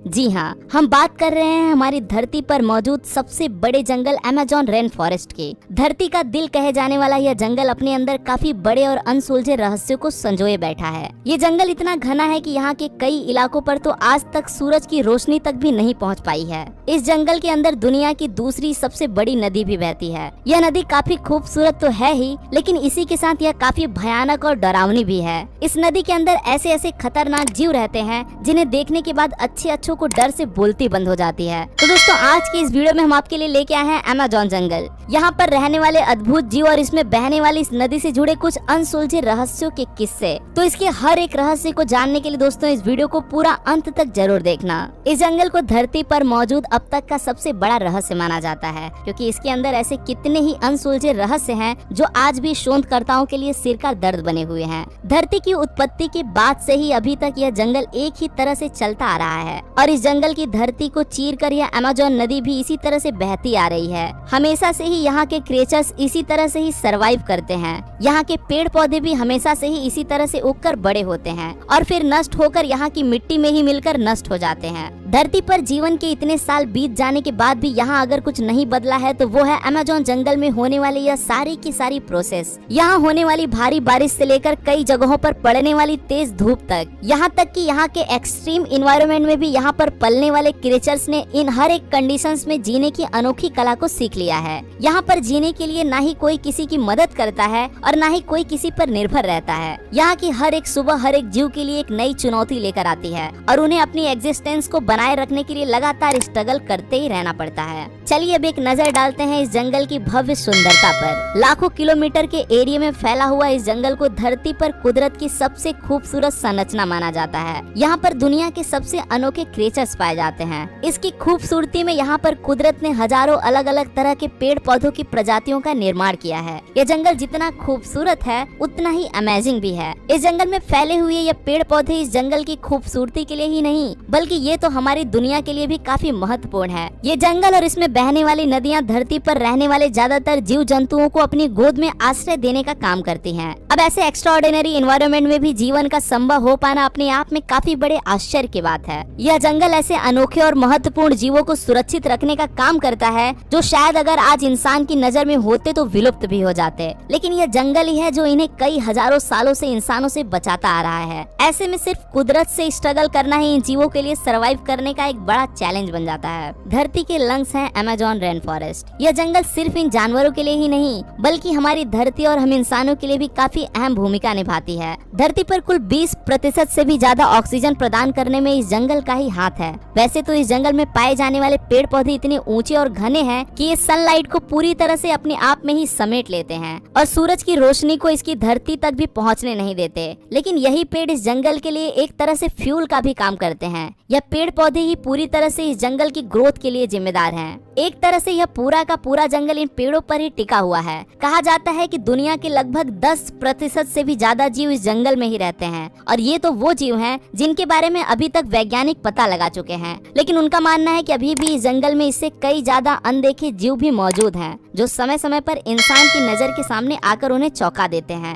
जी हाँ, हम बात कर रहे हैं हमारी धरती पर मौजूद सबसे बड़े जंगल अमेज़न रेन फॉरेस्ट के। धरती का दिल कहे जाने वाला यह जंगल अपने अंदर काफी बड़े और अनसुलझे रहस्यों को संजोए बैठा है। ये जंगल इतना घना है कि यहाँ के कई इलाकों पर तो आज तक सूरज की रोशनी तक भी नहीं पहुँच पाई है। इस जंगल के अंदर दुनिया की दूसरी सबसे बड़ी नदी भी बहती है। यह नदी काफी खूबसूरत तो है ही, लेकिन इसी के साथ यह काफी भयानक और डरावनी भी है। इस नदी के अंदर ऐसे ऐसे खतरनाक जीव रहते हैं जिन्हें देखने के बाद अच्छे को डर से बोलती बंद हो जाती है। तो दोस्तों, आज की इस वीडियो में हम आपके लिए लेके आए हैं अमेज़न जंगल। यहाँ पर रहने वाले अद्भुत जीव और इसमें बहने वाली इस नदी से जुड़े कुछ अनसुलझे रहस्यों के किस्से। तो इसके हर एक रहस्य को जानने के लिए दोस्तों इस वीडियो को पूरा अंत तक जरूर देखना। इस जंगल को धरती पर मौजूद अब तक का सबसे बड़ा रहस्य माना जाता है, क्योंकि इसके अंदर ऐसे कितने ही अनसुलझे रहस्य हैं जो आज भी शोधकर्ताओं के लिए सिर का दर्द बने हुए हैं। धरती की उत्पत्ति के बाद से ही अभी तक यह जंगल एक ही तरह से चलता आ रहा है और इस जंगल की धरती को चीर कर यह अमेज़न नदी भी इसी तरह से बहती आ रही है। हमेशा से ही यहाँ के क्रिएचर्स इसी तरह से ही सरवाइव करते हैं। यहाँ के पेड़ पौधे भी हमेशा से ही इसी तरह से उगकर बड़े होते हैं और फिर नष्ट होकर यहाँ की मिट्टी में ही मिलकर नष्ट हो जाते हैं। धरती पर जीवन के इतने साल बीत जाने के बाद भी यहाँ अगर कुछ नहीं बदला है तो वो है अमेज़न जंगल में होने वाली यह सारी की सारी प्रोसेस। यहाँ होने वाली भारी बारिश से लेकर कई जगहों पर पड़ने वाली तेज धूप तक, यहाँ तक कि यहाँ के एक्सट्रीम इन्वायरमेंट में भी यहाँ पर पलने वाले क्रिएचर्स ने इन हर एक कंडीशंस में जीने की अनोखी कला को सीख लिया है। यहाँ पर जीने के लिए ना ही कोई किसी की मदद करता है और ना ही कोई किसी पर निर्भर रहता है। यहाँ की हर एक सुबह हर एक जीव के लिए एक नई चुनौती लेकर आती है और उन्हें अपनी एग्जिस्टेंस को बनाए रखने के लिए लगातार स्ट्रगल करते ही रहना पड़ता है। चलिए अब एक नजर डालते हैं इस जंगल की भव्य सुंदरता पर। लाखों किलोमीटर के एरिया में फैला हुआ इस जंगल को धरती पर कुदरत की सबसे खूबसूरत संरचना माना जाता है। यहाँ पर दुनिया के सबसे अनोखे क्रिएचर्स पाए जाते हैं। इसकी खूबसूरती में यहाँ पर कुदरत ने हजारों अलग अलग तरह के पेड़ पौधों की प्रजातियों का निर्माण किया है। यह जंगल जितना खूबसूरत है उतना ही अमेजिंग भी है। इस जंगल में फैले हुए ये पेड़ पौधे इस जंगल की खूबसूरती के लिए ही नहीं बल्कि ये तो हमारी दुनिया के लिए भी काफी महत्वपूर्ण है। ये जंगल और इसमें बहने वाली नदियाँ धरती पर रहने वाले ज्यादातर जीव जंतुओं को अपनी गोद में आश्रय देने का काम करती हैं। अब ऐसे एक्स्ट्राऑर्डिनरी एनवायरनमेंट में भी जीवन का संभव हो पाना अपने आप में काफी बड़े आश्चर्य की बात है। यह जंगल ऐसे अनोखे और महत्वपूर्ण जीवों को सुरक्षित रखने का काम करता है जो शायद अगर आज इंसान की नजर में होते तो विलुप्त भी हो जाते, लेकिन यह जंगल ही है जो इन्हें कई हजारों सालों से इंसानों से बचाता आ रहा है। ऐसे में सिर्फ कुदरत से स्ट्रगल करना ही इन जीवों के लिए सरवाइव करने का एक बड़ा चैलेंज बन जाता है। धरती के लंग्स हैं अमेज़न रेन फॉरेस्ट। यह जंगल सिर्फ इन जानवरों के लिए ही नहीं बल्कि हमारी धरती और हम इंसानों के लिए भी काफी अहम भूमिका निभाती है। धरती पर कुल 20% से भी ज्यादा ऑक्सीजन प्रदान करने में इस जंगल का ही हाथ है। वैसे तो इस जंगल में पाए जाने वाले पेड़ पौधे इतने ऊंचे और घने हैं कि ये सनलाइट को पूरी तरह से अपने आप में ही समेट लेते हैं और सूरज की रोशनी को इसकी धरती तक भी पहुंचने नहीं देते। लेकिन यही पेड़ इस जंगल के लिए एक तरह से फ्यूल का भी काम करते हैं। यह पेड़ पौधे ही पूरी तरह से इस जंगल की ग्रोथ के लिए जिम्मेदार हैं। एक तरह से यह पूरा का पूरा जंगल इन पेड़ों पर ही टिका हुआ है। कहा जाता है कि दुनिया के लगभग 10% से भी ज्यादा जीव इस जंगल में ही रहते हैं और ये तो वो जीव हैं जिनके बारे में अभी तक वैज्ञानिक पता लगा चुके हैं। लेकिन उनका मानना है कि अभी भी इस जंगल में इससे कई ज्यादा अनदेखे जीव भी मौजूद हैं जो समय समय पर इंसान की नजर के सामने आकर उन्हें चौंका देते हैं।